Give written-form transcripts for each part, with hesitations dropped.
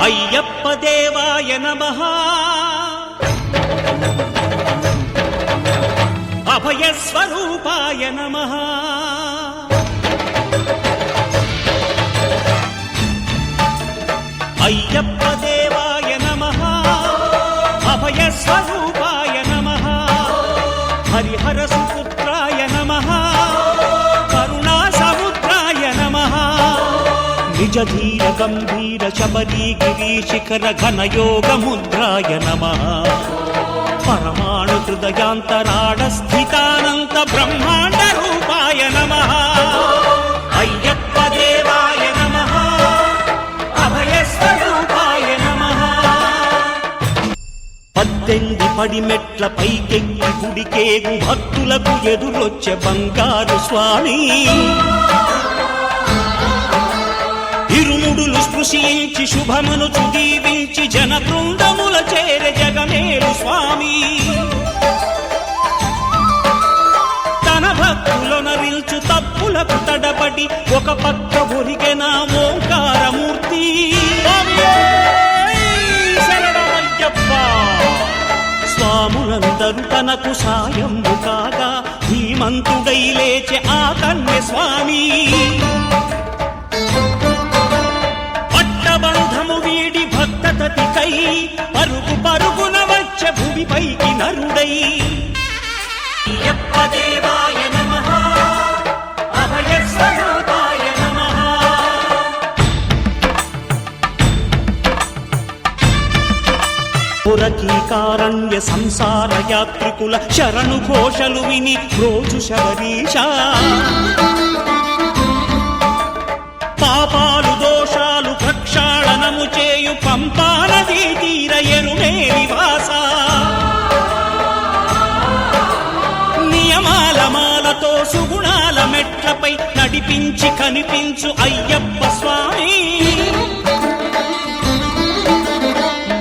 అయ్యప్ప దేవాయ నమః అభయ స్వరూపాయ నమః అయ్యప్ప దేవాయ నమః అభయ స్వరూపాయ నమః హరిహర సుపుత్రాయ నమః కరుణా సముద్రాయ నమః నిజ ధీర గంభీర శబరీ గిరి శిఖర ఘన యోగ ముద్రాయ నమః పరమాణు హృదయాంతరాడ స్థితానంత బ్రహ్మాండ రూపాయ నమః అయ్యప్ప దేవాయ నమః అభయ స్వరూపాయ నమః 18 పడిమెట్ల పైకెక్కి గుడికేగు భక్తులకు ఎదురొచ్చే బంగారు స్వామి ఇరుముడులు స్పృశించి శుభమును దీవించి జన బృందముల చేరే జగమేలు స్వామి తన భక్తులొనరిల్చు తప్పులకు తడబడి ఒక పక్క ఒరిగెన ఓంకారమూర్తి శరణమయ్యప్ప స్వాములందరూ తనకు సాయము కాగా ధీమంతుడై లేచే ఆ కన్య స్వామి బంధము వీడి భక్తతతికై పరుగు పరుగున వచ్చే భూమిపైకి నరుడై అయ్యప్ప దేవాయ నమః అభయ స్వరూపాయ నమః పురకీకారణ్య సంసార యాత్రికుల శరణు ఘోషలు విని రోజు శబరీశ పాపాలు దోషాలు ప్రక్షాళనము చేయు పంపానదీ తీర ఎరుమే నివాస నియమాల మాలతో సుగుణాల మెట్లపై నడిపించి కనిపించు అయ్యప్ప స్వామి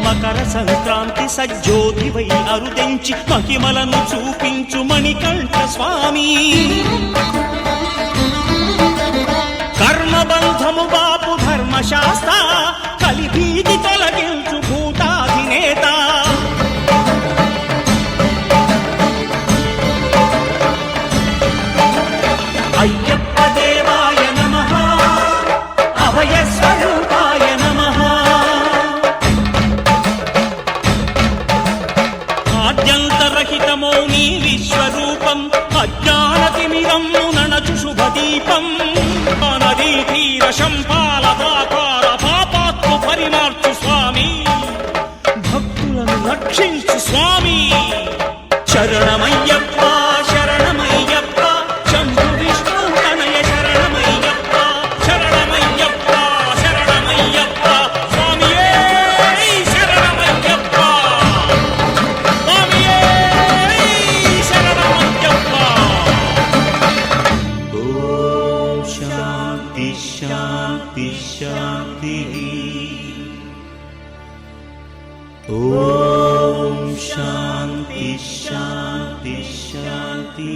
మకర సంక్రాంతి సజ్జోతివై అరుదెంచి మహిమలను చూపించు మణికంఠ స్వామి కర్మబంధము బాపు ధర్మశాస్త్ర కలిభీతి తొలగించు భూతాధినేత అయ్యప్ప దేవాయ నమః అభయ స్వరూపాయ నమః ఆద్యంతరహితమో నీ విశ్వరూపం అజ్ఞానతిమిరం నణచు శుభదీపం నదీ తీర శంపాలదాకార పాపాత్మ పరిమార్చు స్వామి భక్తులను రక్షించు స్వామి శరణమయ్యప్ప శరణమయ్యప్ప శంభు విష్ణు తనయ శరణమయ్యప్ప శరణమయ్యప్ప శరణమయ్యప్ప స్వామియే శరణమయ్యప్ప స్వామియే శరణమయ్యప్ప ఓం శాంతి శాంతి శాంతి ఓం శాంతి శాంతి శాంతి